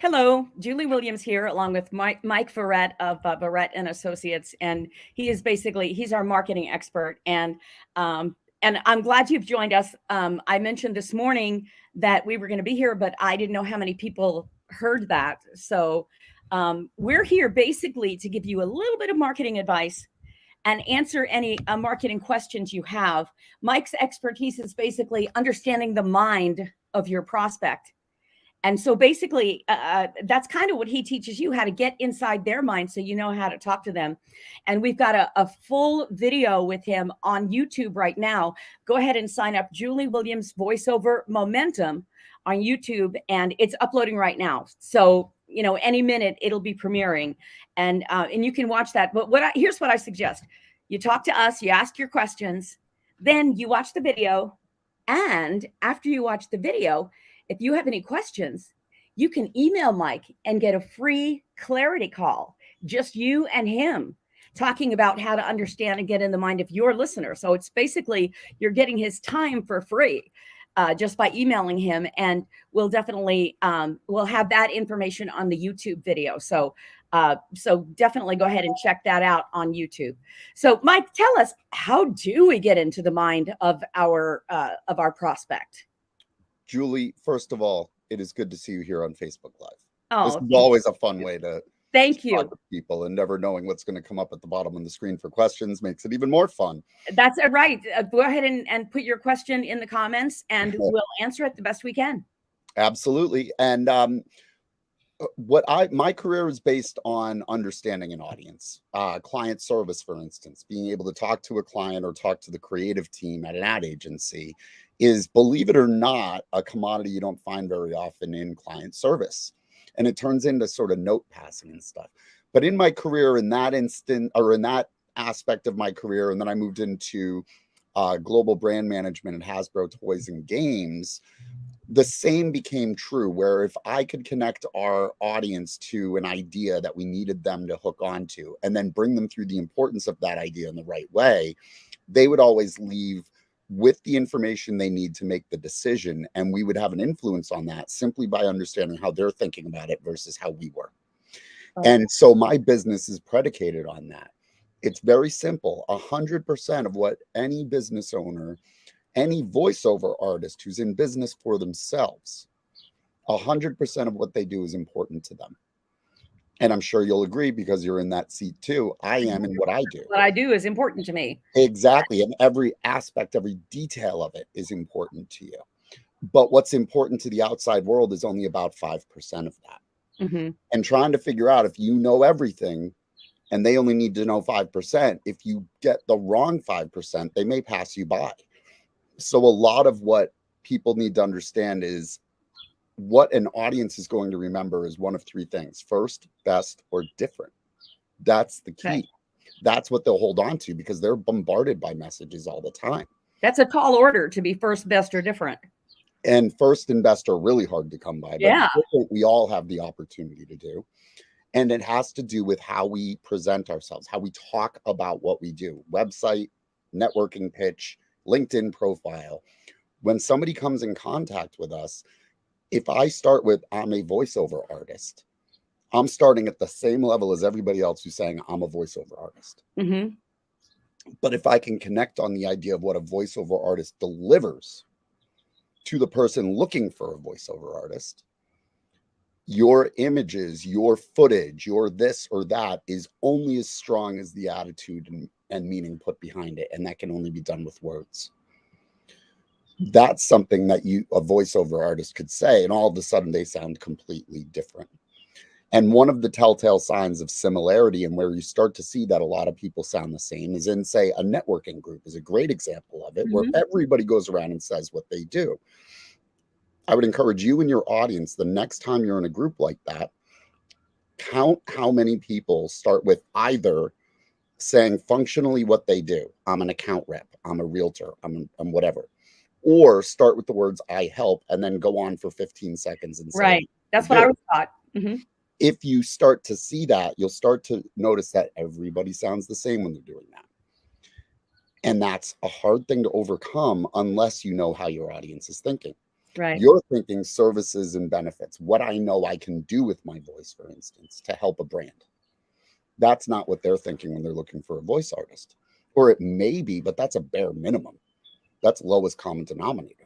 Hello, Julie Williams here, along with Mike Verret of Verret and Associates, and he's our marketing expert. And I'm glad you've joined us. I mentioned this morning that we were going to be here, but I didn't know how many people heard that. So we're here basically to give you a little bit of marketing advice and answer any marketing questions you have. Mike's expertise is basically understanding the mind of your prospect. And so basically, that's kind of what he teaches you, how to get inside their mind so you know how to talk to them. And we've got a full video with him on YouTube right now. Go ahead and sign up, Julie Williams Voiceover Momentum on YouTube, and it's uploading right now. So, any minute it'll be premiering, and you can watch that. But here's what I suggest. You talk to us, you ask your questions, then you watch the video. And after you watch the video, if you have any questions, you can email Mike and get a free clarity call, just you and him, talking about how to understand and get in the mind of your listener. So it's basically you're getting his time for free just by emailing him. And we'll definitely we'll have that information on the YouTube video. So definitely go ahead and check that out on YouTube. So Mike, tell us, how do we get into the mind of our prospect? Julie, first of all, it is good to see you here on Facebook Live. Oh, this is always a fun way to thank you. Talk to people, and never knowing what's going to come up at the bottom of the screen for questions makes it even more fun. That's right. Go ahead and put your question in the comments, and we'll answer it the best we can. Absolutely. And my career is based on understanding an audience, client service, for instance, being able to talk to a client or talk to the creative team at an ad agency is, believe it or not, a commodity you don't find very often in client service. And it turns into sort of note passing and stuff. But in my career, in that aspect of my career, and then I moved into global brand management at Hasbro Toys and Games, the same became true, where if I could connect our audience to an idea that we needed them to hook onto and then bring them through the importance of that idea in the right way, they would always leave with the information they need to make the decision. And we would have an influence on that simply by understanding how they're thinking about it versus how we were. And so my business is predicated on that. It's very simple. 100% of what any business owner, any voiceover artist who's in business for themselves, 100% of what they do is important to them. And I'm sure you'll agree, because you're in that seat too. I am in what I do. What I do is important to me. Exactly. And every aspect, every detail of it is important to you. But what's important to the outside world is only about 5% of that. Mm-hmm. And trying to figure out, if you know everything and they only need to know 5%, if you get the wrong 5%, they may pass you by. So a lot of what people need to understand is what an audience is going to remember is one of three things: first, best, or different. That's the key. Okay. That's what they'll hold on to, because they're bombarded by messages all the time. That's a tall order, to be first, best, or different. And first and best are really hard to come by. Yeah. But we all have the opportunity to do. And it has to do with how we present ourselves, how we talk about what we do. Website, networking pitch, LinkedIn profile. When somebody comes in contact with us, if I start with, I'm a voiceover artist, I'm starting at the same level as everybody else who's saying I'm a voiceover artist. Mm-hmm. But if I can connect on the idea of what a voiceover artist delivers to the person looking for a voiceover artist, your images, your footage, your this or that is only as strong as the attitude and meaning put behind it. And that can only be done with words. That's something that a voiceover artist could say, and all of a sudden they sound completely different. And one of the telltale signs of similarity, and where you start to see that a lot of people sound the same, is in, say, a networking group is a great example of it, where everybody goes around and says what they do. I would encourage you and your audience, the next time you're in a group like that, count how many people start with either saying functionally what they do. I'm an account rep, I'm a realtor, I'm whatever. Or start with the words I help and then go on for 15 seconds and say, right. That's what I was taught. Mm-hmm. If you start to see that, you'll start to notice that everybody sounds the same when they're doing that. And that's a hard thing to overcome unless you know how your audience is thinking. Right. You're thinking services and benefits, what I know I can do with my voice, for instance, to help a brand. That's not what they're thinking when they're looking for a voice artist. Or it may be, but that's a bare minimum. That's lowest common denominator.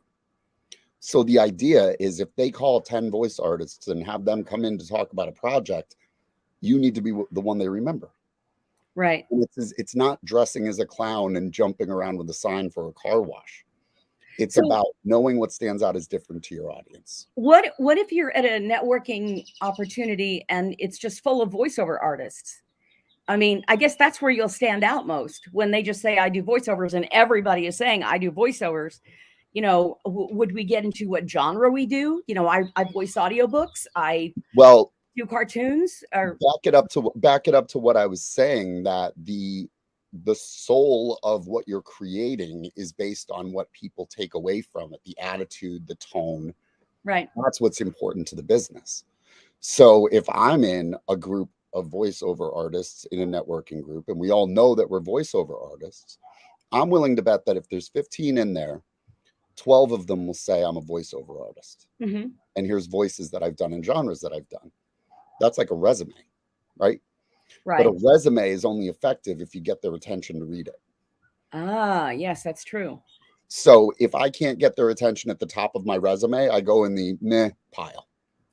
So the idea is if they call 10 voice artists and have them come in to talk about a project, you need to be the one they remember. Right. And it's not dressing as a clown and jumping around with a sign for a car wash. It's So about knowing what stands out as different to your audience. what if you're at a networking opportunity and it's just full of voiceover artists? I mean, I guess that's where you'll stand out most, when they just say I do voiceovers and everybody is saying I do voiceovers. You know, would we get into what genre we do? You know, I voice audiobooks, I Well, do cartoons, or back it up to what I was saying, that the soul of what you're creating is based on what people take away from it, the attitude, the tone. right. That's what's important to the business. So if I'm in a group of voiceover artists in a networking group, and we all know that we're voiceover artists, I'm willing to bet that if there's 15 in there, 12 of them will say I'm a voiceover artist. Mm-hmm. And here's voices that I've done in genres that I've done. That's like a resume, right? Right. But a resume is only effective if you get their attention to read it. Ah, yes, that's true. So if I can't get their attention at the top of my resume, I go in the meh pile.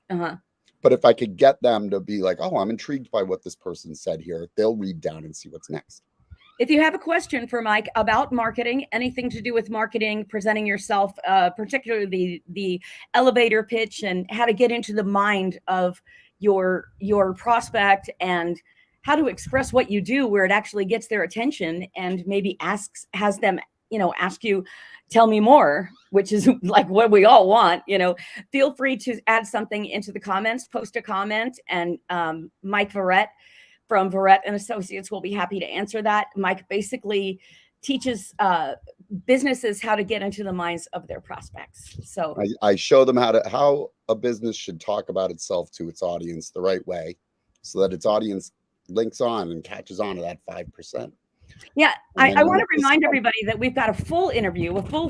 Uh-huh. But if I could get them to be like, oh, I'm intrigued by what this person said here, they'll read down and see what's next. If you have a question for Mike about marketing, anything to do with marketing, presenting yourself, particularly the elevator pitch and how to get into the mind of your prospect and how to express what you do where it actually gets their attention, and maybe has them, ask you, tell me more, which is like what we all want, feel free to add something into the comments, post a comment, and Mike Verret from Verret and Associates will be happy to answer that. Mike basically teaches businesses how to get into the minds of their prospects. So I show them how a business should talk about itself to its audience the right way, so that its audience links on and catches on to that 5%. Yeah, I want to remind everybody that we've got a full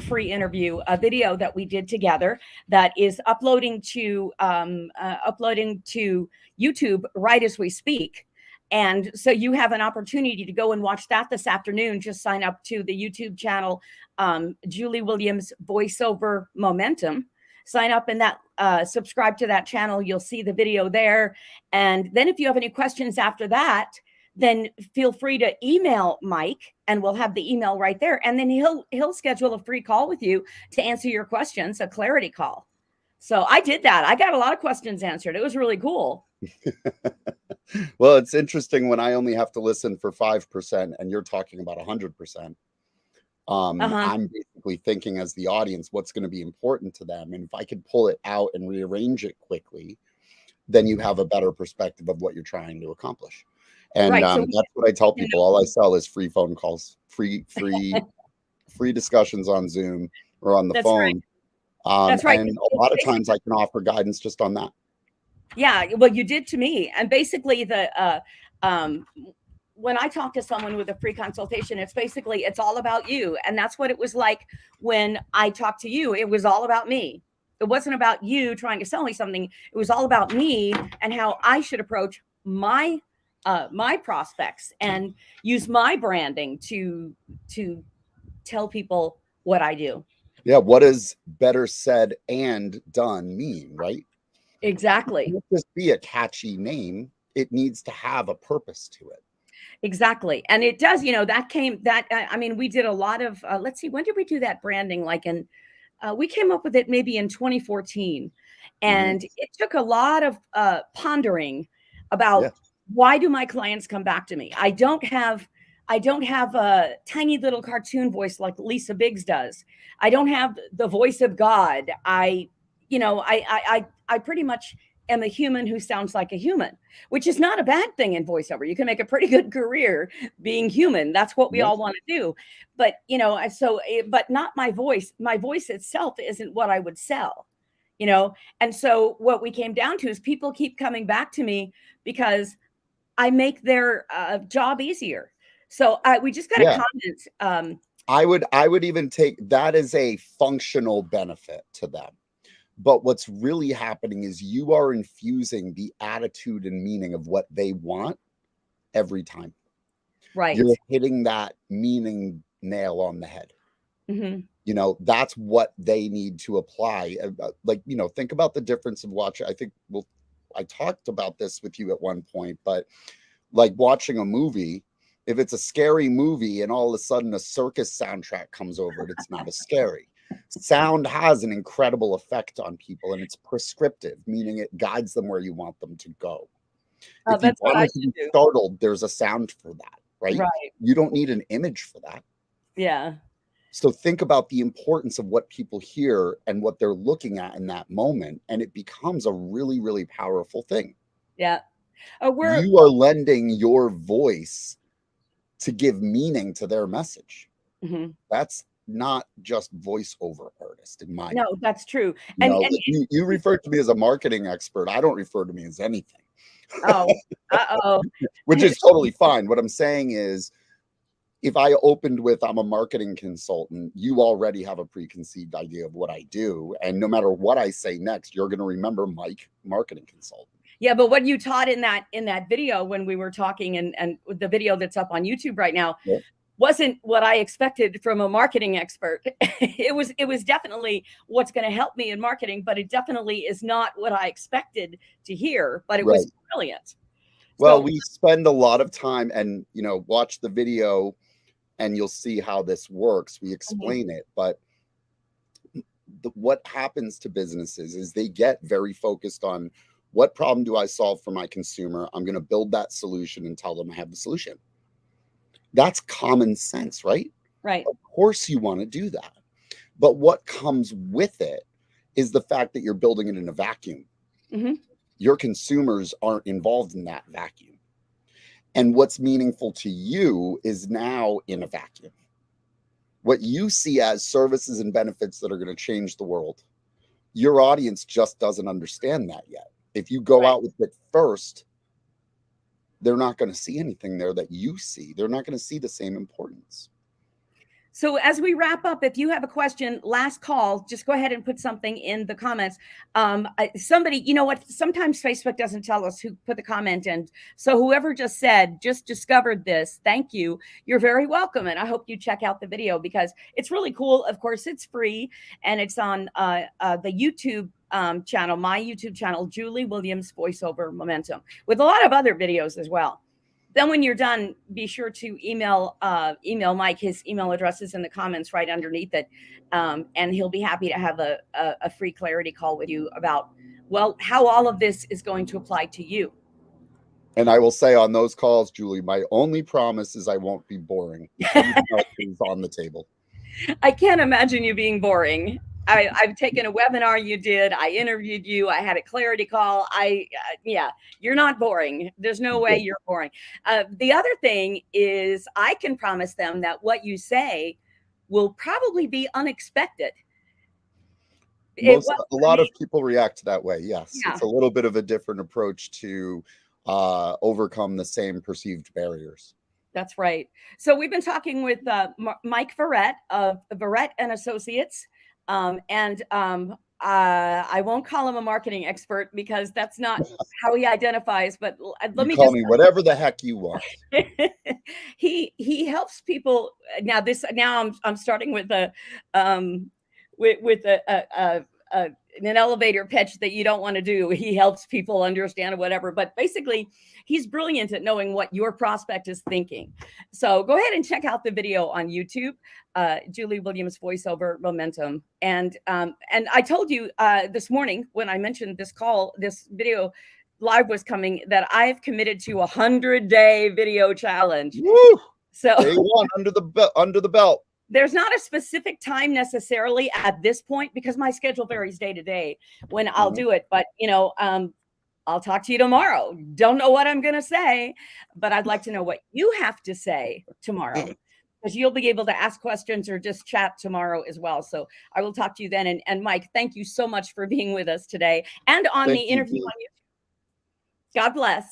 free interview, a video that we did together that is uploading to YouTube right as we speak. And so you have an opportunity to go and watch that this afternoon. Just sign up to the YouTube channel, Julie Williams Voiceover Momentum. Sign up in that, subscribe to that channel. You'll see the video there. And then if you have any questions after that, then feel free to email Mike and we'll have the email right there. And then he'll schedule a free call with you to answer your questions, a clarity call. So I did that. I got a lot of questions answered. It was really cool. Well, it's interesting when I only have to listen for 5% and you're talking about 100%. I'm basically thinking as the audience, what's going to be important to them. And if I could pull it out and rearrange it quickly, then you have a better perspective of what you're trying to accomplish. And right, so that's what I tell people. All I sell is free phone calls, free discussions on Zoom or on the phone. Right. That's right. And a lot of times I can offer guidance just on that. Yeah, well, you did to me. And basically when I talk to someone with a free consultation, it's all about you. And that's what it was like when I talked to you. It was all about me. It wasn't about you trying to sell me something. It was all about me and how I should approach my prospects and use my branding to tell people what I do. Yeah. What does better said and done mean, right? Exactly. It can't just be a catchy name. It needs to have a purpose to it. Exactly. And it does, we did a lot of, let's see, when did we do that branding? We came up with it maybe in 2014. And it took a lot of pondering about why do my clients come back to me? I don't have a tiny little cartoon voice like Lisa Biggs does. I don't have the voice of God. I pretty much am a human who sounds like a human, which is not a bad thing in voiceover. You can make a pretty good career being human. That's what we all want to do. But, but not my voice. My voice itself isn't what I would sell, And so what we came down to is people keep coming back to me because I make their job easier. So we just got a comment. I would even take that as a functional benefit to them. But what's really happening is you are infusing the attitude and meaning of what they want every time. Right. You're hitting that meaning nail on the head. Mm-hmm. You know, that's what they need to apply. Like, you know, think about the difference of watching. I talked about this with you at one point, but like watching a movie, if it's a scary movie and all of a sudden a circus soundtrack comes over it, it's not as scary. Sound has an incredible effect on people, and it's prescriptive, meaning it guides them where you want them to go. Oh, If you that's what want I them to should be do. startled, there's a sound for that, right? Right. You don't need an image for that. Yeah. So think about the importance of what people hear and what they're looking at in that moment, and it becomes a really, really powerful thing. Yeah. We're You are lending your voice to give meaning to their message. mhm. That's not just voiceover artist, in my No, opinion. that's true. You know, you refer to me as a marketing expert. I don't refer to me as anything, Oh, uh-oh. which is totally fine. What I'm saying is, if I opened with I'm a marketing consultant, you already have a preconceived idea of what I do. And no matter what I say next, you're going to remember Mike, marketing consultant. Yeah, but what you taught in that video when we were talking, and the video that's up on YouTube right now, Yeah. wasn't what I expected from a marketing expert. It was definitely what's going to help me in marketing, but it definitely is not what I expected to hear, but it was brilliant. Well, So we spend a lot of time, and, you know, watch the video and you'll see how this works. We explain it, but what happens to businesses is they get very focused on what problem do I solve for my consumer? I'm going to build that solution and tell them I have the solution. That's common sense, right? right. Of course you want to do that. But what comes with it is the fact that you're building it in a vacuum. Mm-hmm. Your consumers aren't involved in that vacuum. And what's meaningful to you is now in a vacuum. What you see as services and benefits that are going to change the world, your audience just doesn't understand that yet. If you go out with it first, they're not going to see anything there that you see. They're not going to see the same importance. So as we wrap up, if you have a question, last call, just go ahead and put something in the comments. Somebody, you know what? Sometimes Facebook doesn't tell us who put the comment in. So whoever just discovered this, thank you. You're very welcome. And I hope you check out the video because it's really cool. Of course, it's free and it's on the YouTube channel, my YouTube channel, Julie Williams Voiceover Momentum, with a lot of other videos as well. Then when you're done, be sure to email Mike. His email address is in the comments right underneath it. And he'll be happy to have a free clarity call with you about, well, how all of this is going to apply to you. And I will say on those calls, Julie, my only promise is I won't be boring. Everything else is on the table. I can't imagine you being boring. I've taken a webinar you did. I interviewed you. I had a clarity call. Yeah, you're not boring. There's no way you're boring. The other thing is I can promise them that what you say will probably be unexpected. A lot of people react that way. Yes. Yeah. It's a little bit of a different approach to overcome the same perceived barriers. That's right. So we've been talking with Mike Verret of Verret and Associates. I won't call him a marketing expert because that's not how he identifies, but let me call me whatever the heck you want. He helps people. Now I'm starting with an elevator pitch that you don't want to do. He helps people understand whatever, but basically he's brilliant at knowing what your prospect is thinking. So go ahead and check out the video on YouTube, Julie Williams Voiceover Momentum. And I told you this morning when I mentioned this video live was coming, that I've committed to 100-day video challenge. Woo! So day one under the belt. There's not a specific time necessarily at this point because my schedule varies day to day when I'll do it. But, I'll talk to you tomorrow. Don't know what I'm going to say, but I'd like to know what you have to say tomorrow because you'll be able to ask questions or just chat tomorrow as well. So I will talk to you then. And Mike, thank you so much for being with us today and on the interview on YouTube. God bless.